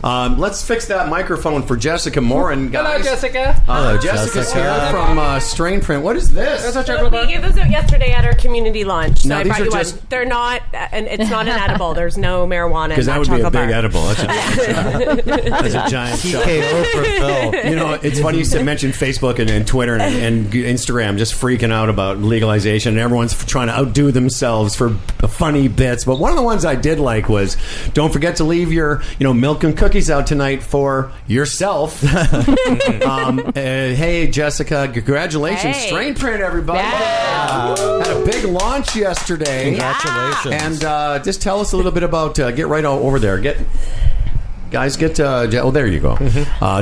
Let's fix that microphone for Jessica Moran, guys. Hello, Jessica. Hello, Jessica's here from Strainprint. What is this? We gave those out yesterday at our community launch. So now, I these brought are you just... one. They're not, and it's not an edible. There's no marijuana. Because that would be a big edible. That's a giant TKO for Phil. You know, it's funny you mentioned Facebook and Twitter and Instagram just freaking out about legalization, and everyone's trying to outdo themselves for funny bits. But one of the ones I did like was, don't forget to leave your milk and cookies out tonight for yourself. Hey, Jessica, congratulations. Hey. Strainprint, everybody. Yeah. Had a big launch yesterday. Congratulations. And just tell us a little bit about, get right over there. Guys, there you go.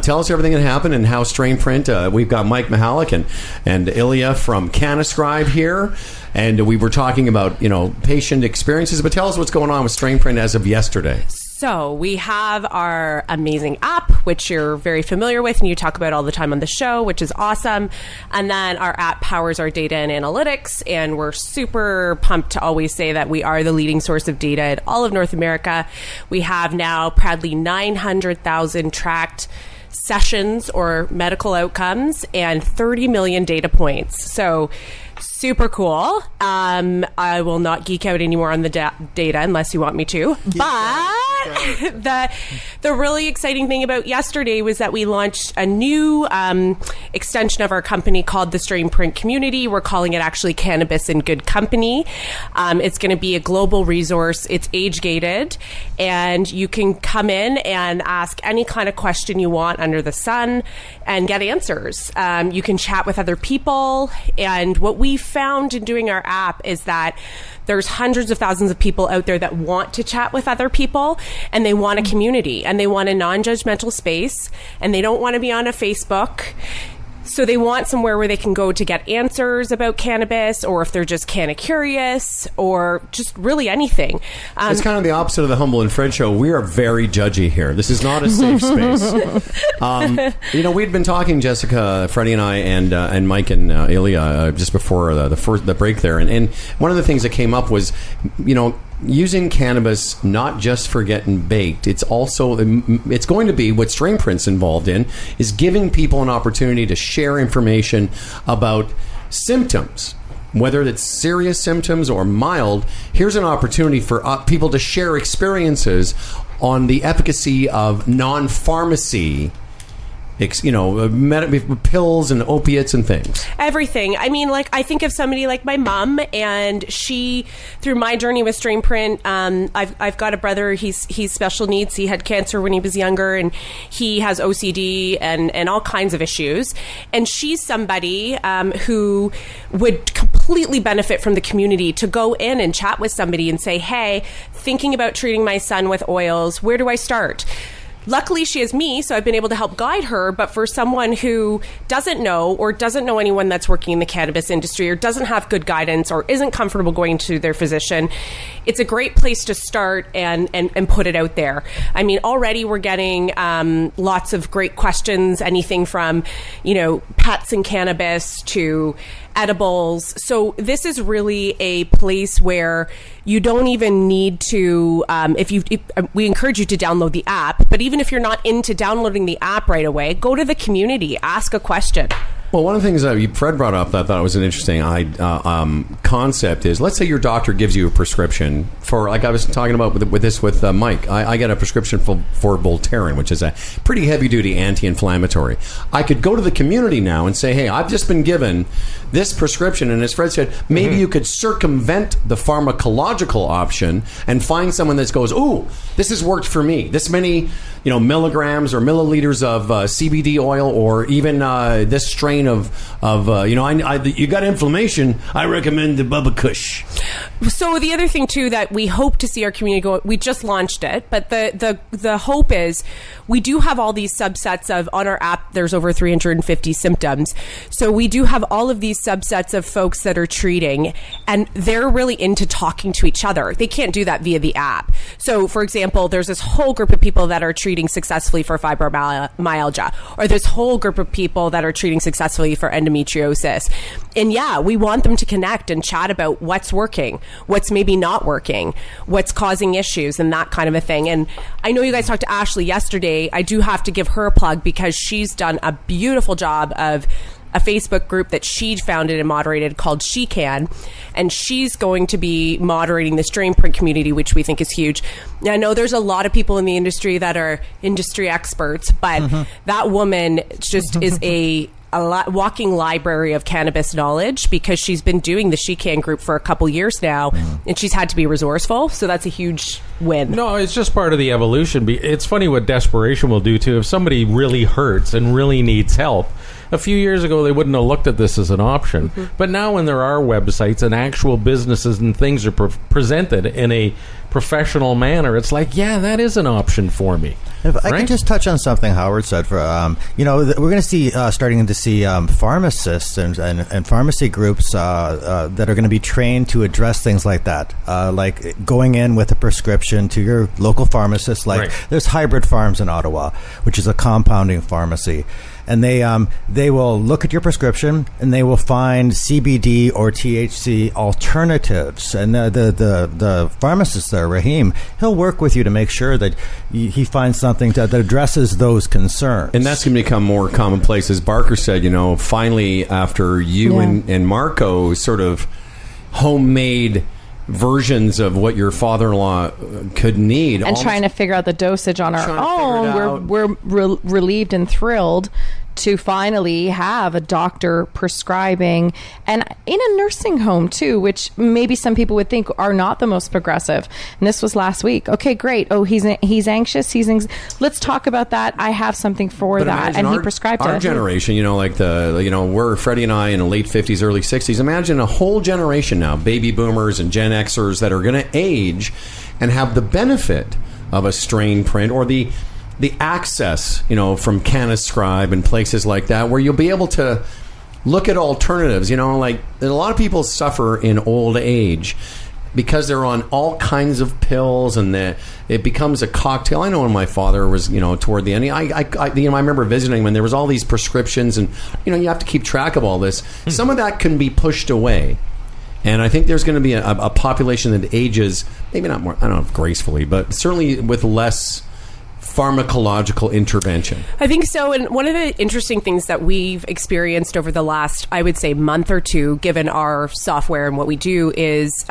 Tell us everything that happened and how Strainprint. We've got Mike Mihalik and Ilya from Canoscribe here, and we were talking about patient experiences. But tell us what's going on with Strainprint as of yesterday. So we have our amazing app, which you're very familiar with and you talk about all the time on the show, which is awesome. And then our app powers our data and analytics, and we're super pumped to always say that we are the leading source of data in all of North America. We have now proudly 900,000 tracked sessions or medical outcomes and 30 million data points. So super cool. I will not geek out anymore on the data unless you want me to. But the really exciting thing about yesterday was that we launched a new extension of our company called the Strainprint Community. We're calling it actually Cannabis in Good Company. It's going to be a global resource. It's age-gated, and you can come in and ask any kind of question you want under the sun and get answers. You can chat with other people, and what we found in doing our app is that there's hundreds of thousands of people out there that want to chat with other people, and they want a community, and they want a non-judgmental space, and they don't want to be on a Facebook. So they want somewhere where they can go to get answers about cannabis, or if they're just kind of curious, or just really anything. It's kind of the opposite of the Humble and Fred show. We are very judgy here. This is not a safe space. We'd been talking, Jessica, Freddie and I, and Mike and Ilya just before the break there, and one of the things that came up was, using cannabis not just for getting baked, it's going to be what Strainprint's involved in, is giving people an opportunity to share information about symptoms, whether it's serious symptoms or mild. Here's an opportunity for people to share experiences on the efficacy of non-pharmacy pills and opiates and things. Everything. I mean, I think of somebody like my mom, and she, through my journey with Strainprint, I've got a brother. He's special needs. He had cancer when he was younger, and he has OCD and all kinds of issues. And she's somebody who would completely benefit from the community to go in and chat with somebody and say, hey, thinking about treating my son with oils, where do I start? Luckily, she has me, so I've been able to help guide her. But for someone who doesn't know anyone that's working in the cannabis industry, or doesn't have good guidance, or isn't comfortable going to their physician, it's a great place to start and put it out there. I mean, already we're getting lots of great questions, anything from, pets and cannabis to edibles. So this is really a place where you don't even need to, we encourage you to download the app, but even if you're not into downloading the app right away, go to the community, ask a question. Well, one of the things that Fred brought up that I thought was an interesting concept is, let's say your doctor gives you a prescription for, like I was talking about with Mike. I get a prescription for Voltaren, which is a pretty heavy-duty anti-inflammatory. I could go to the community now and say, hey, I've just been given this prescription, and as Fred said, maybe you could circumvent the pharmacological option and find someone that goes, ooh, this has worked for me. This many milligrams or milliliters of CBD oil, or even this strain of you got inflammation, I recommend the Bubba Kush. So the other thing too that we hope to see our community go, we just launched it, but the hope is we do have all these subsets of, on our app there's over 350 symptoms, so we do have all of these subsets of folks that are treating, and they're really into talking to each other. They can't do that via the app. So for example, there's this whole group of people that are treating successfully for fibromyalgia, or this whole group of people that are treating successfully successfully for endometriosis. And yeah, we want them to connect and chat about what's working, what's maybe not working, what's causing issues, and that kind of a thing. And I know you guys talked to Ashley yesterday. I do have to give her a plug because she's done a beautiful job of a Facebook group that she founded and moderated called She Can, and she's going to be moderating the Strainprint community, which we think is huge. Now, I know there's a lot of people in the industry that are industry experts, but that woman just is a walking library of cannabis knowledge, because she's been doing the She Can group for a couple years now, and she's had to be resourceful. So that's a huge win. No, it's just part of the evolution. It's funny what desperation will do too. If somebody really hurts and really needs help, a few years ago they wouldn't have looked at this as an option. But now when there are websites and actual businesses and things are presented in a professional manner, it's like, yeah, that is an option for me. If I could just touch on something Howard said, for we're going to see starting to see pharmacists and pharmacy groups that are going to be trained to address things like that, like going in with a prescription to your local pharmacist. Like there's Hybrid Farms in Ottawa, which is a compounding pharmacy. And they will look at your prescription and they will find CBD or THC alternatives. And the pharmacist there, Raheem, he'll work with you to make sure that he finds something that addresses those concerns. And that's going to become more commonplace. As Barker said, finally, after you and Marco sort of homemade versions of what your father-in-law could need, and trying to figure out the dosage on our own, we're relieved and thrilled to finally have a doctor prescribing, and in a nursing home too, which maybe some people would think are not the most progressive. And this was last week. Okay, great. Oh, he's anxious. Let's talk about that. I have something for that, and he prescribed it. Our generation, we're Freddie and I in the late 50s, early 60s. Imagine a whole generation now, baby boomers and Gen Xers, that are going to age and have the benefit of a Strainprint or the access, from CannaScribe and places like that, where you'll be able to look at alternatives. Like a lot of people suffer in old age because they're on all kinds of pills, and it becomes a cocktail. I know when my father was, toward the end, I remember visiting when there was all these prescriptions, and you have to keep track of all this. Some of that can be pushed away. And I think there's going to be a population that ages, maybe not more, I don't know if gracefully, but certainly with less pharmacological intervention. I think so. And one of the interesting things that we've experienced over the last, I would say, month or two, given our software and what we do, is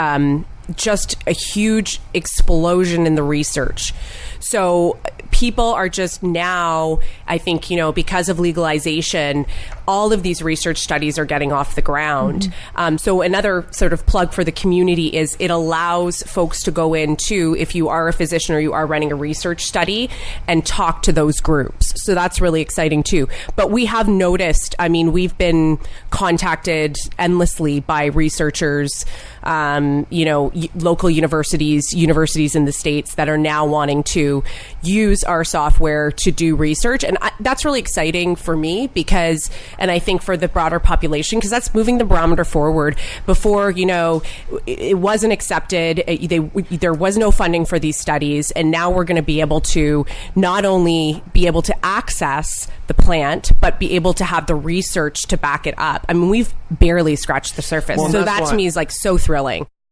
just a huge explosion in the research. So people are just now, I think, because of legalization, all of these research studies are getting off the ground. So another sort of plug for the community is it allows folks to go into, if you are a physician or you are running a research study, and talk to those groups. So that's really exciting too. But we have noticed, we've been contacted endlessly by researchers, local universities in the States that are now wanting to use our software to do research. And that's really exciting for me because, and I think for the broader population, because that's moving the barometer forward. Before, it wasn't accepted. There was no funding for these studies. And now we're going to be able to not only be able to access the plant, but be able to have the research to back it up. We've barely scratched the surface. Well, so that to me is like so thrilling.